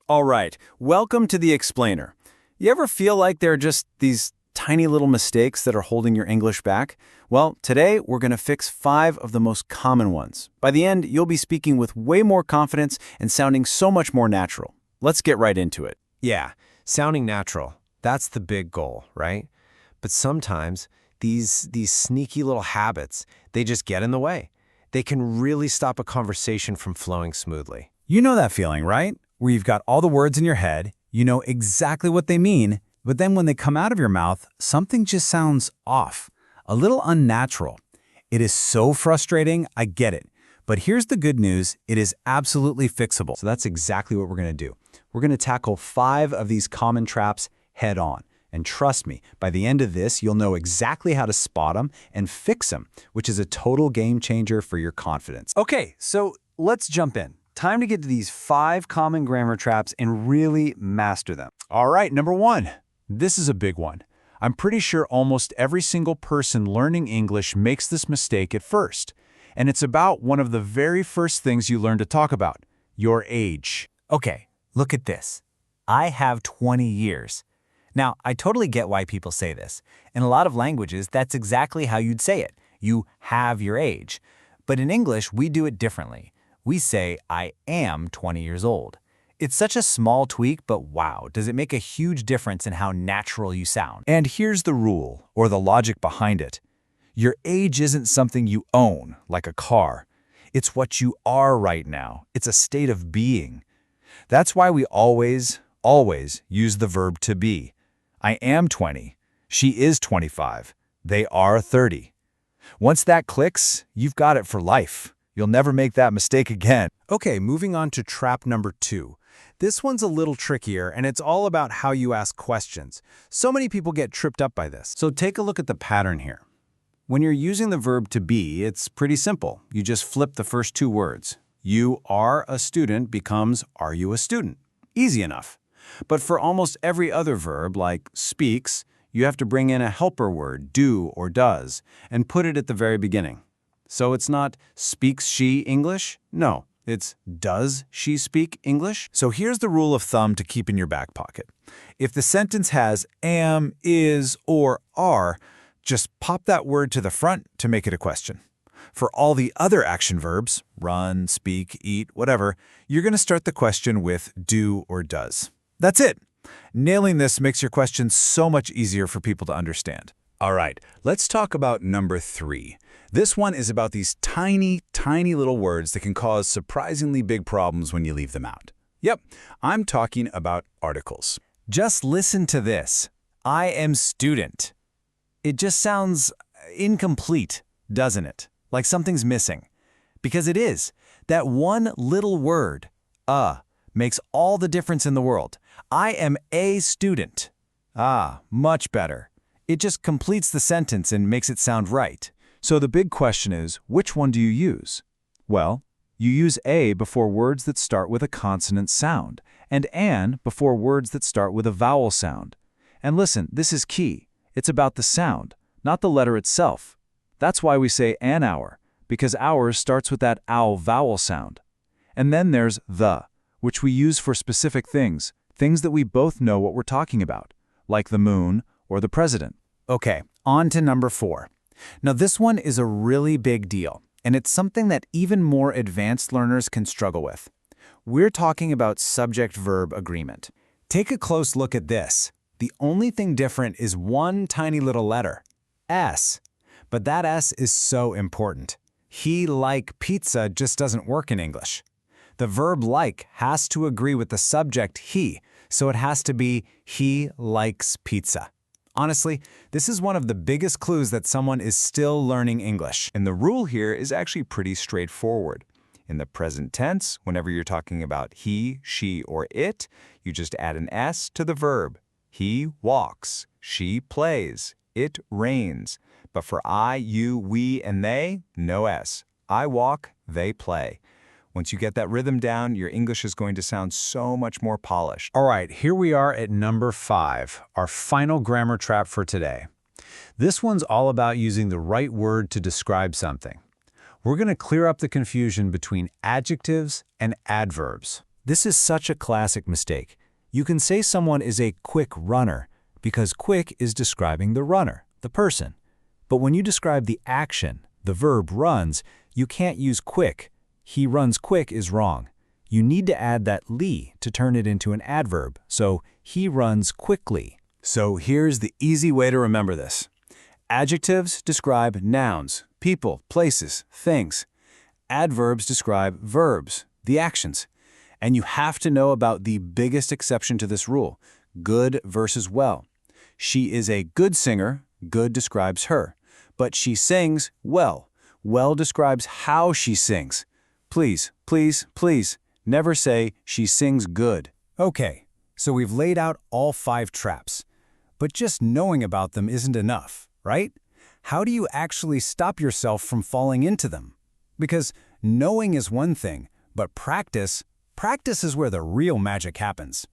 All right, welcome to the Explainer. You ever feel like there are just these tiny little mistakes that are holding your English back? Well, today we're going to fix 5 of the most common ones. By the end, you'll be speaking with way more confidence and sounding so much more natural. Let's get right into it. Yeah, sounding natural. That's the big goal, right? But sometimes these sneaky little habits, they just get in the way. They can really stop a conversation from flowing smoothly. You know that feeling, right? Where you've got all the words in your head, you know exactly what they mean, but then when they come out of your mouth, something just sounds off, a little unnatural. It is so frustrating, I get it. But here's the good news, it is absolutely fixable. So that's exactly what we're going to do. We're going to tackle 5 of these common traps head on. And trust me, by the end of this, you'll know exactly how to spot them and fix them, which is a total game changer for your confidence. Okay, so let's jump in. Time to get to these 5 common grammar traps and really master them. All right, number 1. This is a big one. I'm pretty sure almost every single person learning English makes this mistake at first. And it's about one of the very first things you learn to talk about, your age. Okay, look at this. I have 20 years. Now, I totally get why people say this. In a lot of languages, that's exactly how you'd say it. You have your age. But in English, we do it differently. We say, I am 20 years old. It's such a small tweak, but wow, does it make a huge difference in how natural you sound. And here's the rule, or the logic behind it. Your age isn't something you own, like a car. It's what you are right now. It's a state of being. That's why we always use the verb to be. I am 20. She is 25. They are 30. Once that clicks, you've got it for life. You'll never make that mistake again. Okay, moving on to trap number 2. This one's a little trickier, and it's all about how you ask questions. So many people get tripped up by this. So take a look at the pattern here. When you're using the verb to be, it's pretty simple. You just flip the first 2 words. You are a student becomes are you a student? Easy enough. But for almost every other verb, like speaks, you have to bring in a helper word, do or does, and put it at the very beginning. So it's not speaks she English? No, it's does she speak English? So here's the rule of thumb to keep in your back pocket. If the sentence has am, is, or are, just pop that word to the front to make it a question. For all the other action verbs, run, speak, eat, whatever, you're going to start the question with do or does. That's it. Nailing this makes your question so much easier for people to understand. All right, let's talk about number 3. This one is about these tiny, tiny little words that can cause surprisingly big problems when you leave them out. Yep, I'm talking about articles. Just listen to this. I am student. It just sounds incomplete, doesn't it? Like something's missing. Because it is. That one little word, makes all the difference in the world. I am a student. Much better. It just completes the sentence and makes it sound right. So the big question is, which one do you use? Well, you use a before words that start with a consonant sound, and an before words that start with a vowel sound. And listen, this is key. It's about the sound, not the letter itself. That's why we say an hour, because hours starts with that ow vowel sound. And then there's the, which we use for specific things that we both know what we're talking about, like the moon or the president. Okay, on to number 4. Now this one is a really big deal, and it's something that even more advanced learners can struggle with. We're talking about subject-verb agreement. Take a close look at this. The only thing different is one tiny little letter, S. But that S is so important. He like pizza just doesn't work in English. The verb like has to agree with the subject he, so it has to be he likes pizza. Honestly, this is one of the biggest clues that someone is still learning English. And the rule here is actually pretty straightforward. In the present tense, whenever you're talking about he, she, or it, you just add an S to the verb. He walks, she plays, it rains. But for I, you, we, and they, no S. I walk, they play. Once you get that rhythm down, your English is going to sound so much more polished. All right, here we are at number 5, our final grammar trap for today. This one's all about using the right word to describe something. We're going to clear up the confusion between adjectives and adverbs. This is such a classic mistake. You can say someone is a quick runner because quick is describing the runner, the person. But when you describe the action, the verb runs, you can't use quick. He runs quick is wrong. You need to add that ly to turn it into an adverb, so he runs quickly. So here's the easy way to remember this. Adjectives describe nouns, people, places, things. Adverbs describe verbs, the actions. And you have to know about the biggest exception to this rule, good versus well. She is a good singer, good describes her. But she sings well. Well describes how she sings. Please, please, please, never say she sings good. Okay, so we've laid out all 5 traps. But just knowing about them isn't enough, right? How do you actually stop yourself from falling into them? Because knowing is one thing, but practice is where the real magic happens.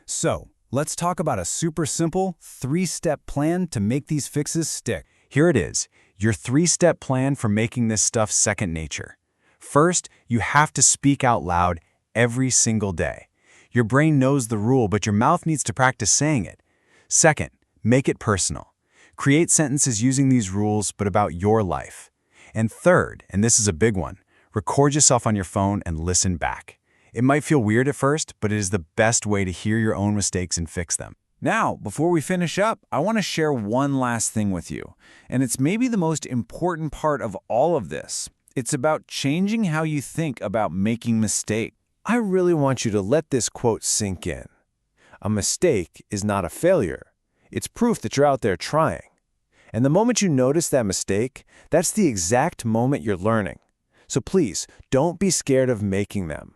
So, let's talk about a super simple 3-step plan to make these fixes stick. Here it is, your 3-step plan for making this stuff second nature. First, you have to speak out loud every single day. Your brain knows the rule, but your mouth needs to practice saying it. Second, make it personal. Create sentences using these rules, but about your life. And third, and this is a big one, record yourself on your phone and listen back. It might feel weird at first, but it is the best way to hear your own mistakes and fix them. Now, before we finish up, I want to share one last thing with you. And it's maybe the most important part of all of this. It's about changing how you think about making mistakes. I really want you to let this quote sink in. A mistake is not a failure. It's proof that you're out there trying. And the moment you notice that mistake, that's the exact moment you're learning. So please, don't be scared of making them.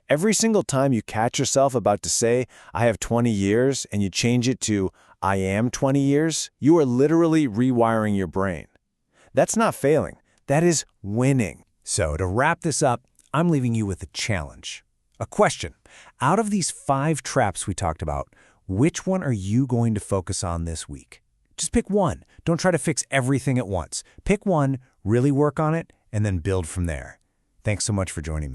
Every single time you catch yourself about to say, I have 20 years, and you change it to, I am 20 years, you are literally rewiring your brain. That's not failing. That is winning. So to wrap this up, I'm leaving you with a challenge. A question. Out of these 5 traps we talked about, which one are you going to focus on this week? Just pick one. Don't try to fix everything at once. Pick one, really work on it, and then build from there. Thanks so much for joining me.